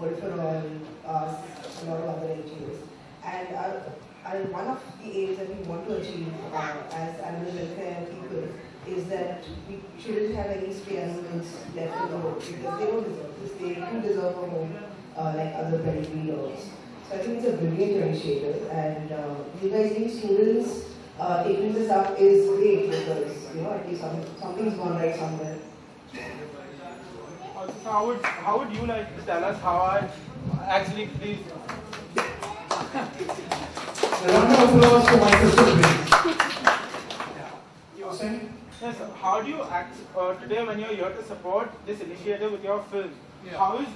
peripheral, a lot of other NGOs. And one of the aims that we want to achieve as animal welfare people is that we shouldn't have any stray animals left in the road because they don't deserve this. They do deserve a home like other pedigree dogs. So I think it's a brilliant initiative, and you guys being students taking this up is great because at least something's gone right somewhere. Also, how would you like to tell us how I actually please? A round of applause for my sister, please. You were saying? Yes, sir. How do you act today when you're here to support this initiative with your film? Yeah. How is,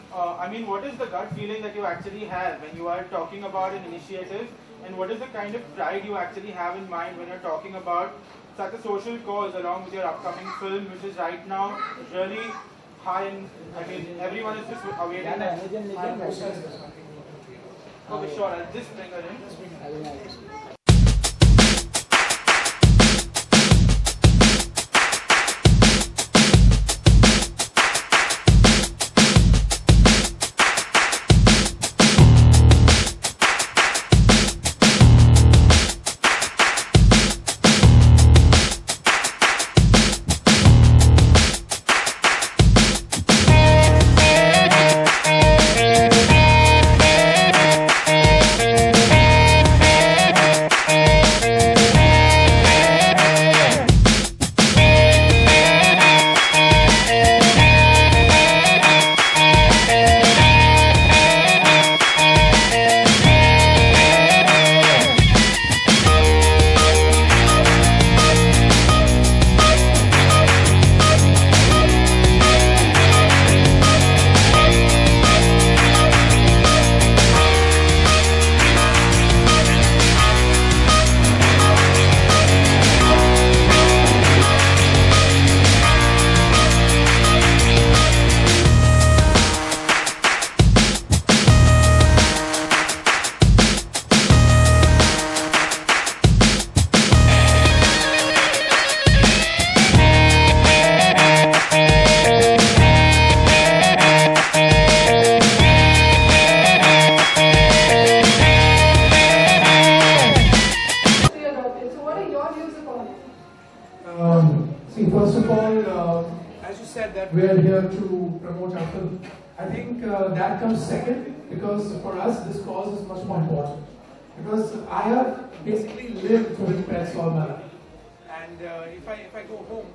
what is the gut feeling that you actually have when you are talking about an initiative, and what is the kind of pride you actually have in mind when you're talking about such a social cause along with your upcoming film, which is right now really high in, everyone is just awaiting it. Okay, sure, I'll just bring her in. First of all, as you said that we are here to promote our film. I think that comes second because for us this cause is much more important. Because I have basically lived with pets all my life, and if I go home,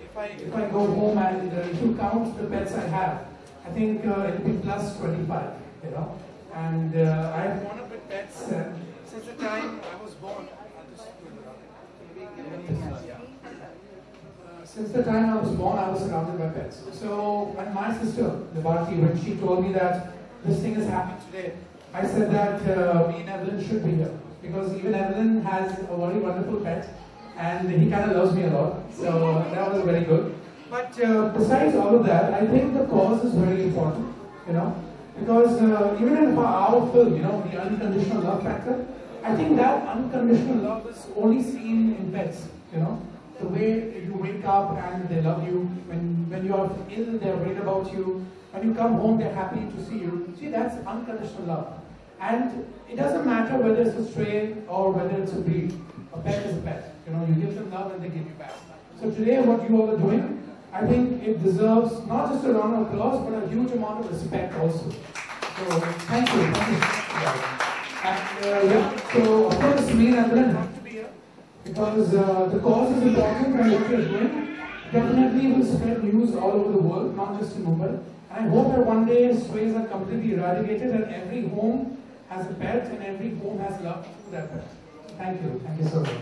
if I go home and if you count the pets I have, I think it will be plus 25, And I have grown up with pets since the time I was born. Since the time I was born, I was surrounded by pets. So when my sister, Chakraborthy, when she told me that this thing is happening today, I said that me and Evelyn should be here. Because even Evelyn has a very wonderful pet, and he kind of loves me a lot. So that was very good. But besides all of that, I think the cause is very important, Because even in our film, the unconditional love factor, I think that unconditional love is only seen in pets, The way you wake up and they love you, when you are ill, they're worried about you, when you come home, they're happy to see you. See, that's unconditional love. And it doesn't matter whether it's a stray or whether it's a breed. A pet is a pet. You give them love and they give you back. So today, what you all are doing, I think it deserves not just a round of applause, but a huge amount of respect also. So, thank you. And so of course, me and Evelyn have to be here because the cause is important and what we are doing definitely will spread news all over the world, not just in Mumbai. And I hope that one day strays are completely eradicated and every home has a pet and every home has love to that pet. Thank you. Thank you so much.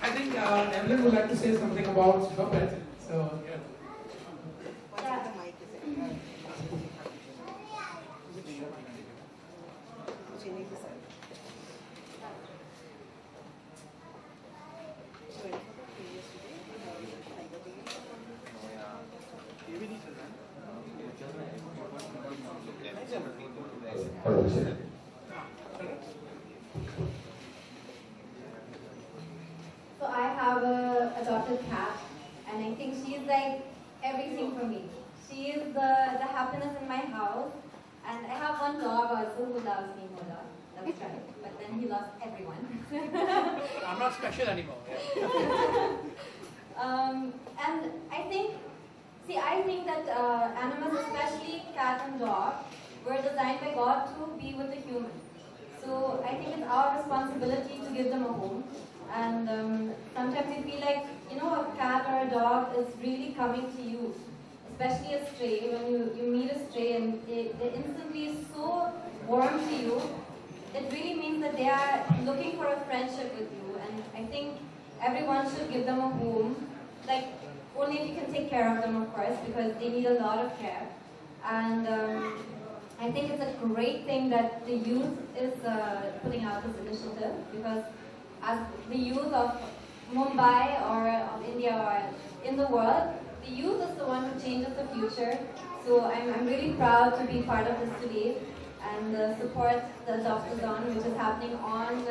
I think Evelyn would like to say something about her pet. So, yeah. So I have a adopted cat, and I think she's like everything for me. She is the happiness in my house. also who loves Mimoh a lot. That's right. But then he loves everyone. I'm not special anymore. And I think that animals, especially cat and dog, were designed by God to be with the human. So I think it's our responsibility to give them a home. And sometimes you feel like, a cat or a dog is really coming to you, especially a stray. When you meet a stray and they instantly is so warm to you, it really means that they are looking for a friendship with you. And I think everyone should give them a home, like only if you can take care of them, of course, because they need a lot of care. And I think it's a great thing that the youth is putting out this initiative, because as the youth of Mumbai or of India or in the world, the youth is the one who changes the future. So I'm really proud to be part of this today and support the Adoptazione, which is happening on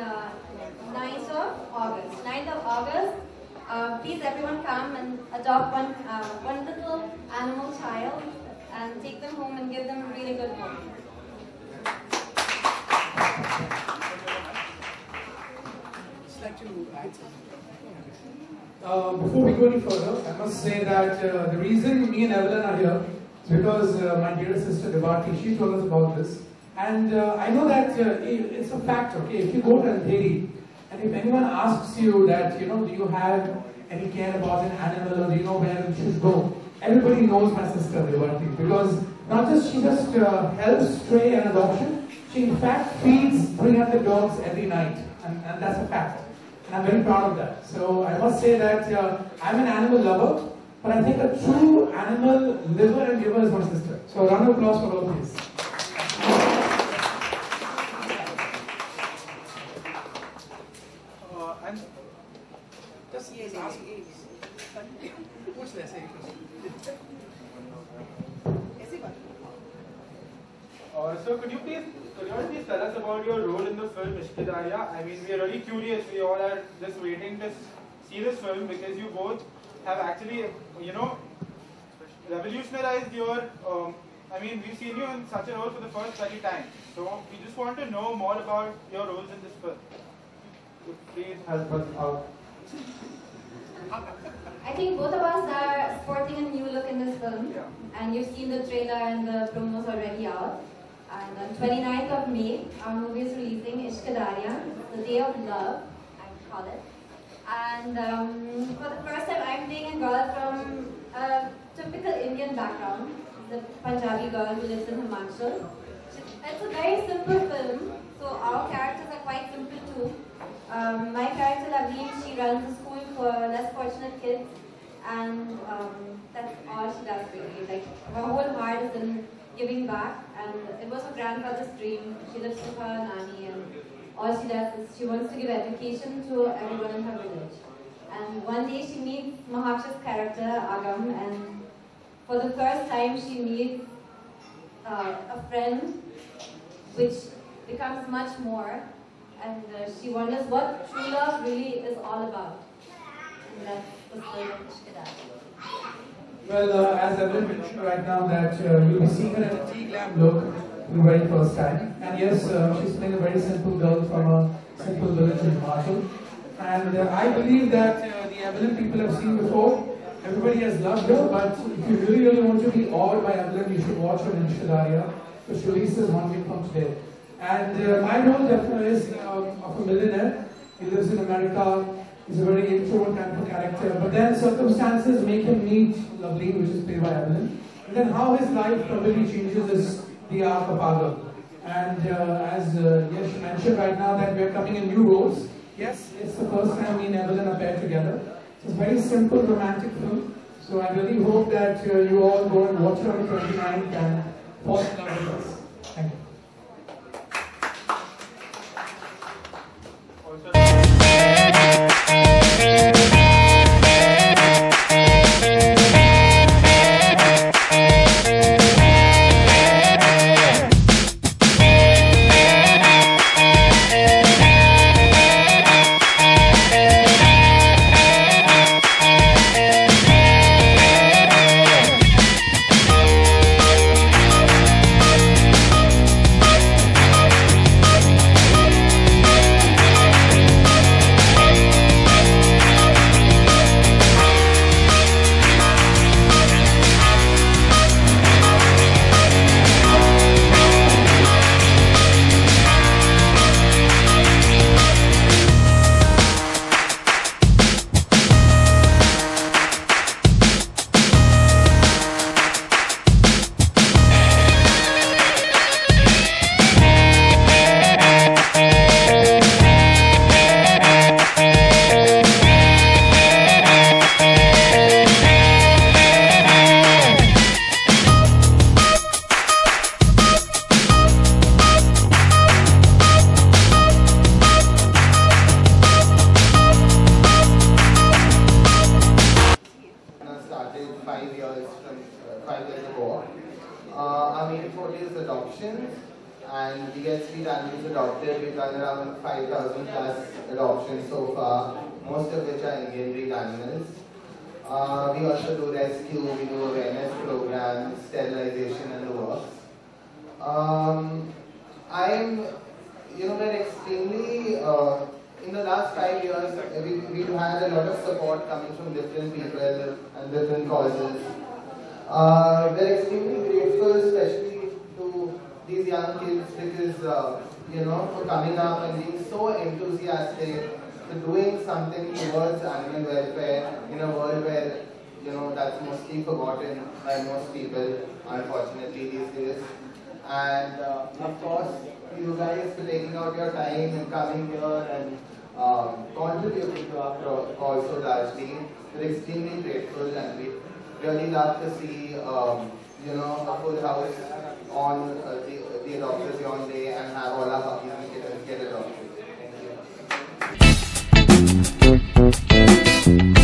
9th of August. 9th of August, please everyone come and adopt one little animal child and take them home and give them a really good home. Like to add before we go any further, I must say that the reason me and Evelyn are here is because my dear sister Devati, she told us about this. And I know that it's a fact, okay? If you go to Andheri, and if anyone asks you that, do you have any care about an animal, or do you know where you should go? Everybody knows my sister Devati, because not just she just helps stray and adoption, she in fact feeds 300 dogs every night, and that's a fact. And I'm very proud of that. So I must say that I'm an animal lover, but I think a true animal liver and giver is my sister. So a round of applause for all of these. And just ask. What's there? Say so could you please tell us about your role in the film Ishqedarriyaan'Evelyn? I mean, we are really curious. We all are just waiting to see this film because you both have actually, revolutionized your. I mean, we've seen you in such a role for the first 30 times. So we just want to know more about your roles in this film. Please help us out. I think both of us are sporting a new look in this film. Yeah. And you've seen the trailer and the promos already out. And on 29th of May, our movie is releasing, Ishqedarriyaan'Evelyn, the Day of Love, I would call it. And for the first time, I'm playing a girl from a typical Indian background, the Punjabi girl who lives in Himachal. It's a very simple film, so our characters are quite simple too. My character, Evelyn, she runs a school for less fortunate kids, and that's all she does really. Like, her whole heart is in giving back, and it was her grandfather's dream. She lives with her nanny, and all she does is she wants to give education to everyone in her village. And one day she meets Mahaksha's character, Agam, and for the first time she meets a friend, which becomes much more, and she wonders what true love really is all about. And that's the story of Ishqedarriyaan'Evelyn. Well, as Evelyn mentioned right now that you'll be seeing her in a T-glam look for the very first time. And yes, she's playing a very simple girl from a simple village in Himachal. And I believe that the Evelyn people have seen before. Everybody has loved her, but if you really want to be awed by Evelyn, you should watch her in Ishqedarriyaan'Evelyn, which releases 1 week from today. And my role definitely is of a millionaire. He lives in America. He's a very introvert kind of character. But then circumstances make him meet Lovely, which is played by Evelyn. And then how his life probably changes is the arc of Agam. And as Yash mentioned right now that we're coming in new roles. Yes, it's the first time me and Evelyn are paired together. It's a very simple romantic film. So I really hope that you all go and watch it on the 29th and fall in love with us. Thank you. adoptions, and we get street animals adopted. We've done around 5,000 plus adoptions so far, most of which are Indian breed animals. We also do rescue, we do awareness programs, sterilization and the works. We're extremely, in the last 5 years, we've had a lot of support coming from different people and different causes. We're extremely grateful, especially to these young kids, because, for coming up and being so enthusiastic, for doing something towards animal welfare in a world where, that's mostly forgotten by most people, unfortunately, these days. And, of course, you guys for taking out your time and coming here and contributing to our cause so largely. We're extremely grateful, and we really love to see, a full house on the Adoptazione day and have all our puppies and kittens get adopted. Thank you.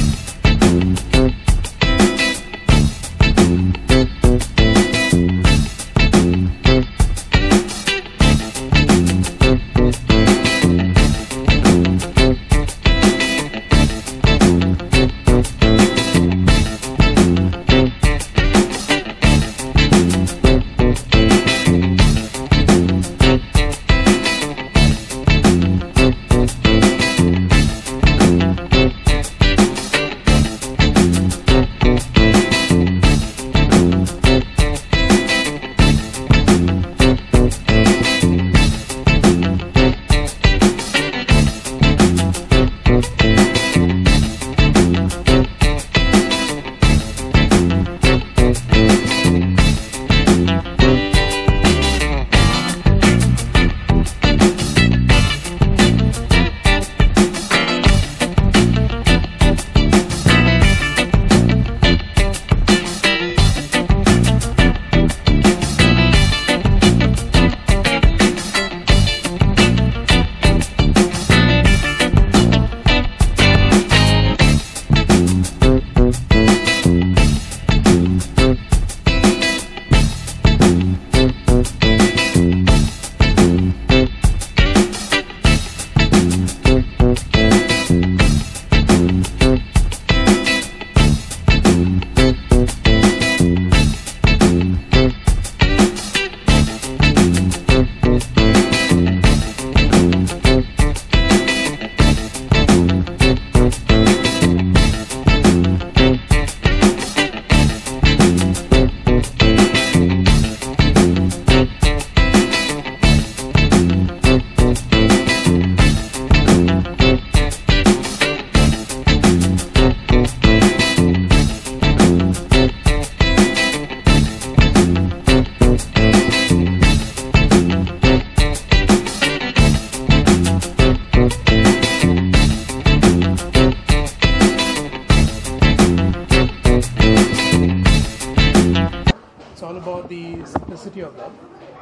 simplicity of love.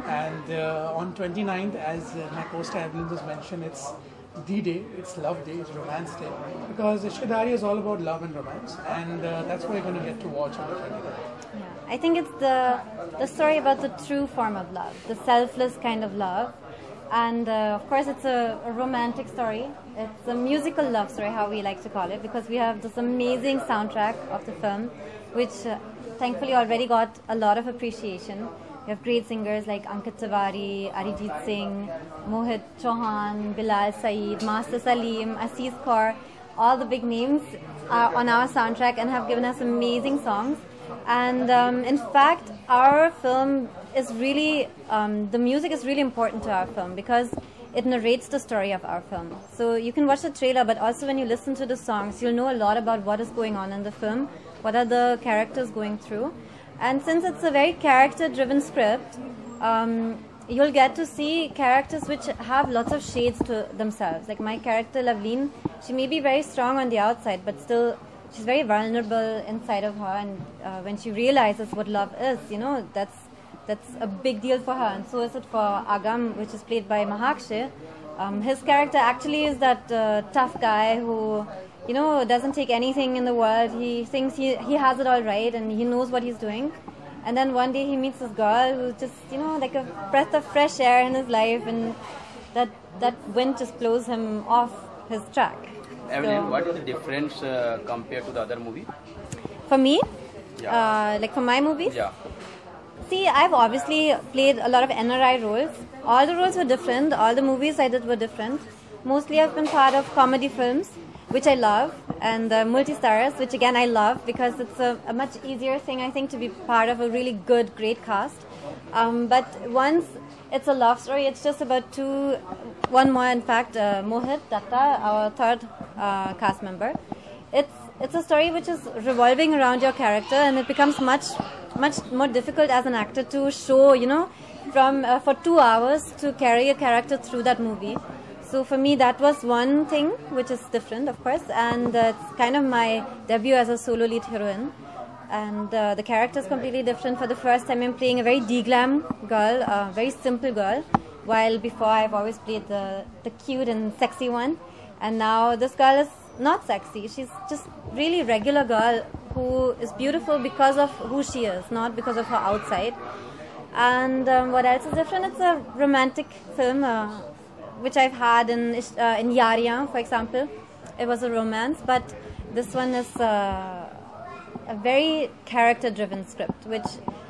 And on 29th, as my co-star Evelyn just mentioned, it's the day, it's love day, it's romance day, because Ishqedarriya is all about love and romance, and that's what you're going to get to watch on the 29th. Yeah, I think it's the story about the true form of love, the selfless kind of love. And of course it's a romantic story. It's a musical love story, how we like to call it, because we have this amazing soundtrack of the film, which thankfully already got a lot of appreciation. We have great singers like Ankit Tiwari, Arijit Singh, Mohit Chauhan, Bilal Saeed, Master Salim, Aziz Kaur. All the big names are on our soundtrack and have given us amazing songs. And in fact, our film is really, the music is really important to our film because it narrates the story of our film. So you can watch the trailer, but also when you listen to the songs, you'll know a lot about what is going on in the film, what are the characters going through. And since it's a very character-driven script, you'll get to see characters which have lots of shades to themselves. Like my character, Evelyn, she may be very strong on the outside, but still she's very vulnerable inside of her. And when she realizes what love is, you know, that's a big deal for her. And so is it for Agam, which is played by Mahakshay. His character actually is that tough guy who, you know, doesn't take anything in the world. He thinks he has it all right and he knows what he's doing. And then one day he meets this girl who's just, like a breath of fresh air in his life, and that wind just blows him off his track. Evelyn, So, what is the difference compared to the other movie? for me, Yeah. like for my movies, Yeah. see, I've obviously played a lot of NRI roles. All the roles were different. All the movies I did were different. Mostly I've been part of comedy films, which I love, and multi-stars, which again I love because it's a much easier thing, I think, to be part of a really good, great cast. But once it's a love story, it's just about one more, in fact, Mohit Datta, our third cast member. It's a story which is revolving around your character, and it becomes much more difficult as an actor to show, from for 2 hours to carry a character through that movie. So for me, that was one thing which is different, of course, and it's kind of my debut as a solo lead heroine. And the character is completely different. For the first time, I'm playing a very de-glam girl, a very simple girl, while before I've always played the cute and sexy one. And now this girl is not sexy. She's just really regular girl who is beautiful because of who she is, not because of her outside. And what else is different? It's a romantic film, which I've had in Ishqedarriyaan'Evelyn, for example. It was a romance, but this one is a very character-driven script, which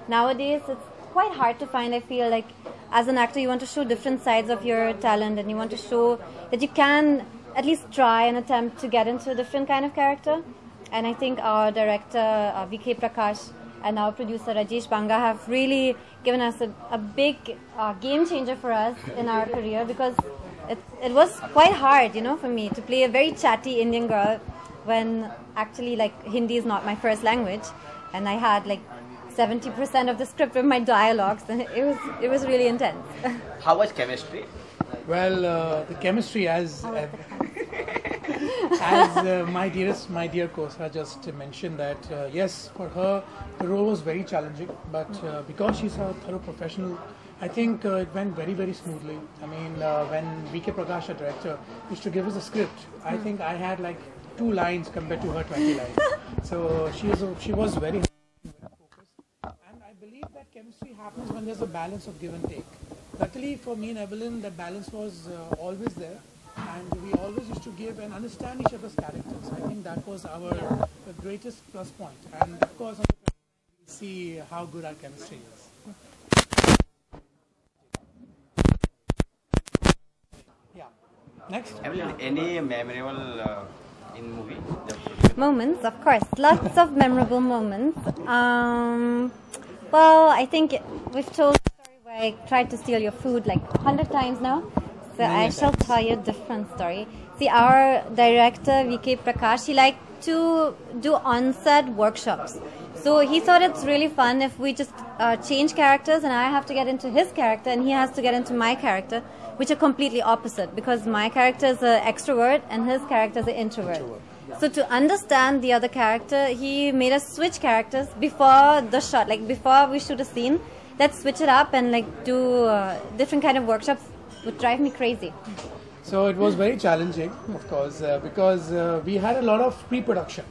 nowadays it's quite hard to find. I feel like as an actor, you want to show different sides of your talent, and you want to show that you can at least try and attempt to get into a different kind of character. And I think our director, VK Prakash, and our producer, Rajesh Banga, have really given us a big game changer for us in our career, because it was quite hard, for me to play a very chatty Indian girl when actually, like, Hindi is not my first language, and I had like 70% of the script with my dialogues, and it was really intense. How was chemistry? Well, the chemistry, as my dear Kosa just mentioned, that yes, for her the role was very challenging, but because she's a thorough professional, I think it went very, very smoothly. I mean, when VK Prakash, our director, used to give us a script, I think I had like 2 lines compared to her 20 lines. So she was very focused, and I believe that chemistry happens when there's a balance of give and take. Luckily for me and Evelyn, that balance was always there, and we always used to give and understand each other's characters. I think that was our greatest plus point, and of course, we'll see how good our chemistry is. Yeah. Next. Evelyn, any memorable in movie? Moments, of course, lots of memorable moments. Well, I think we've told the story where I tried to steal your food like 100 times now. So I shall tell you a different story. See, our director, VK Prakash, he liked to do on-set workshops. So he thought it's really fun if we just change characters, and I have to get into his character and he has to get into my character, which are completely opposite, because my character is an extrovert and his character is an introvert. So to understand the other character, he made us switch characters before the shot, like before we shoot a scene. Let's switch it up and like do different kind of workshops. Would drive me crazy. So it was very challenging, of course, because we had a lot of pre-production.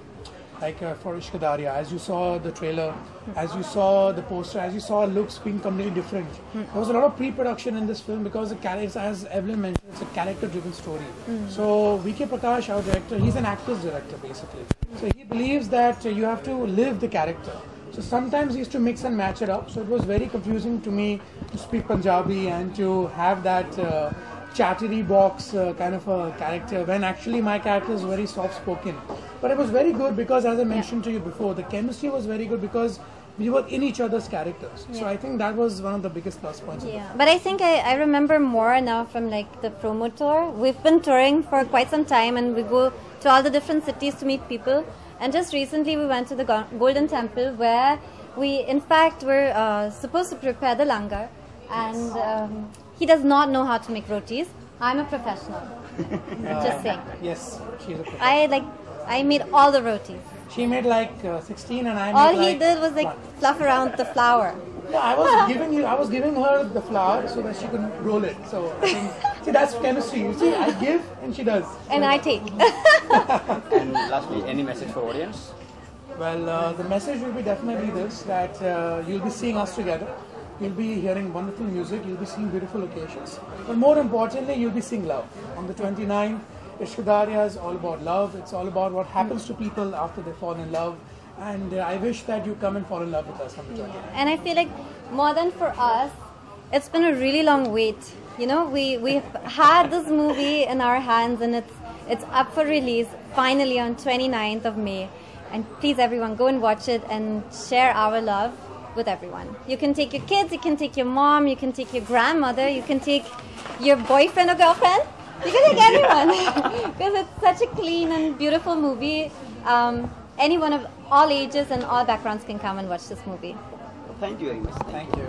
Like for Ishqedarriyaan'Evelyn, as you saw the trailer, as you saw the poster, as you saw looks being completely different. There was a lot of pre-production in this film because the character, as Evelyn mentioned, it's a character-driven story. So VK Prakash, our director, he's an actor's director basically. So he believes that you have to live the character. So sometimes he used to mix and match it up. So it was very confusing to me to speak Punjabi and to have that chattery box kind of a character, when actually my character is very soft-spoken. But it was very good because, as I mentioned to you before, the chemistry was very good because we were in each other's characters. So I think that was one of the biggest plus points. Yeah, but I think I remember more now from like the promo tour. We've been touring for quite some time, and we go to all the different cities to meet people. And just recently we went to the Golden Temple, where we in fact were supposed to prepare the langar, and he does not know how to make rotis. I'm a professional. Just saying. Yes, she's a professional. I made all the rotis. She made like 16 and I made All like he did was like 1. fluff around the flour. Yeah, I was giving her the flour so that she could roll it. So I think, see, that's chemistry. You see, I give and she does. And I take. And lastly, any message for audience? Well, the message will be definitely this, that you'll be seeing us together. You'll be hearing wonderful music, you'll be seeing beautiful locations. But more importantly, you'll be seeing love. On the 29th, Ishqedarriya is all about love. It's all about what happens to people after they fall in love. And I wish that you come and fall in love with us on the 29th. And I feel like more than for us, it's been a really long wait. You know, we've had this movie in our hands and it's up for release finally on 29th of May. And please everyone, go and watch it and share our love with everyone. You can take your kids, you can take your mom, you can take your grandmother, you can take your boyfriend or girlfriend. You can take everyone because it's such a clean and beautiful movie. Anyone of all ages and all backgrounds can come and watch this movie. Thank you very much. Thank you.